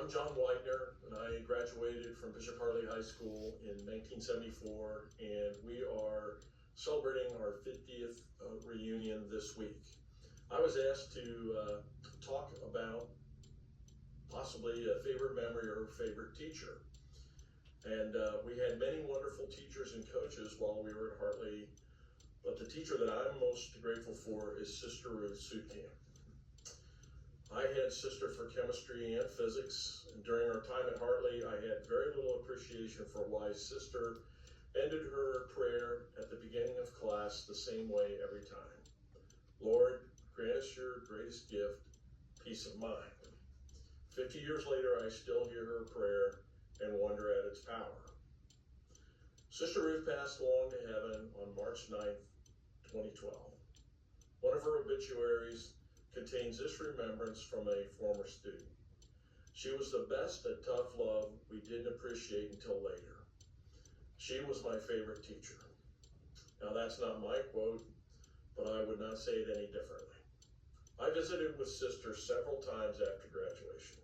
I'm John Weidner, and I graduated from Bishop Hartley High School in 1974, and we are celebrating our 50th reunion this week. I was asked to talk about possibly a favorite memory or favorite teacher. And we had many wonderful teachers and coaches while we were at Hartley, but the teacher that I'm most grateful for is Sister Ruth Sutkamp. I had Sister for chemistry and physics, and during our time at Hartley, I had very little appreciation for why Sister ended her prayer at the beginning of class the same way every time. Lord, grant us your greatest gift, peace of mind. 50 years later, I still hear her prayer and wonder at its power. Sister Ruth passed along to heaven on March 9th, 2012. One of her obituaries contains this remembrance from a former student. She was the best at tough love we didn't appreciate until later. She was my favorite teacher. Now that's not my quote, but I would not say it any differently. I visited with Sister several times after graduation.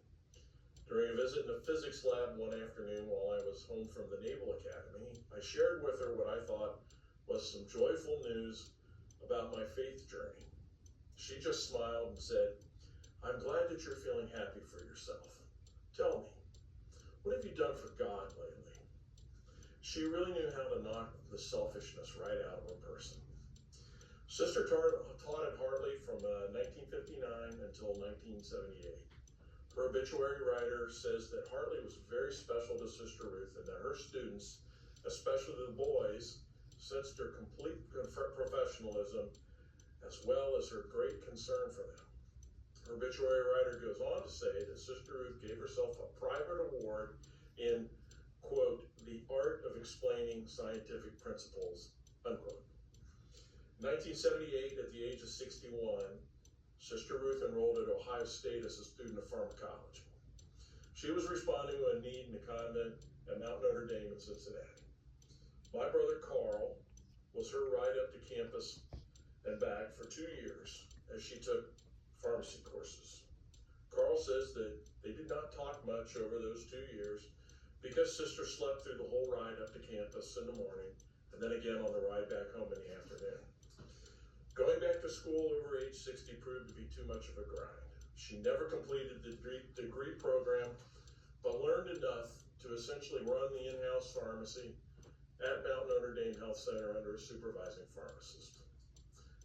During a visit in the physics lab one afternoon while I was home from the Naval Academy, I shared with her what I thought was some joyful news about my faith journey. She just smiled and said, "I'm glad that you're feeling happy for yourself. Tell me, what have you done for God lately?" She really knew how to knock the selfishness right out of a person. Sister taught at Hartley from 1959 until 1978. Her obituary writer says that Hartley was very special to Sister Ruth and that her students, especially the boys, sensed her complete professionalism as well as her great concern for them. Her obituary writer goes on to say that Sister Ruth gave herself a private award in, quote, the art of explaining scientific principles, unquote. In 1978, at the age of 61, Sister Ruth enrolled at Ohio State as a student of pharmacology. She was responding to a need in a convent at Mount Notre Dame in Cincinnati. My brother Carl was her ride up to campus and back for 2 years as she took pharmacy courses. Carl says that they did not talk much over those 2 years because Sister slept through the whole ride up to campus in the morning and then again on the ride back home in the afternoon. Going back to school over age 60 proved to be too much of a grind. She never completed the degree program, but learned enough to essentially run the in-house pharmacy at Mount Notre Dame Health Center under a supervising pharmacist.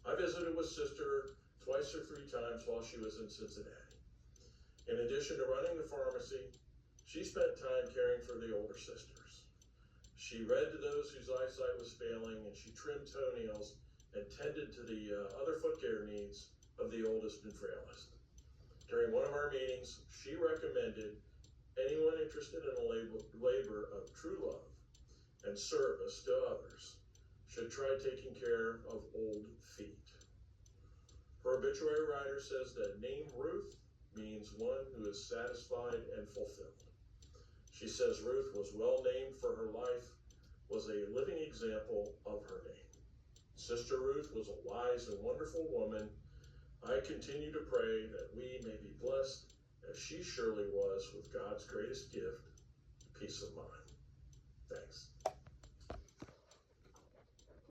I visited with Sister twice or 3 times while she was in Cincinnati. In addition to running the pharmacy, she spent time caring for the older sisters. She read to those whose eyesight was failing, and she trimmed toenails and tended to the other foot care needs of the oldest and frailest. During one of our meetings, she recommended anyone interested in a labor of true love and service to others should try taking care of old feet. Her obituary writer says that name Ruth means one who is satisfied and fulfilled. She says Ruth was well named for her life, was a living example of her name. Sister Ruth was a wise and wonderful woman. I continue to pray that we may be blessed as she surely was with God's greatest gift, peace of mind. Thanks.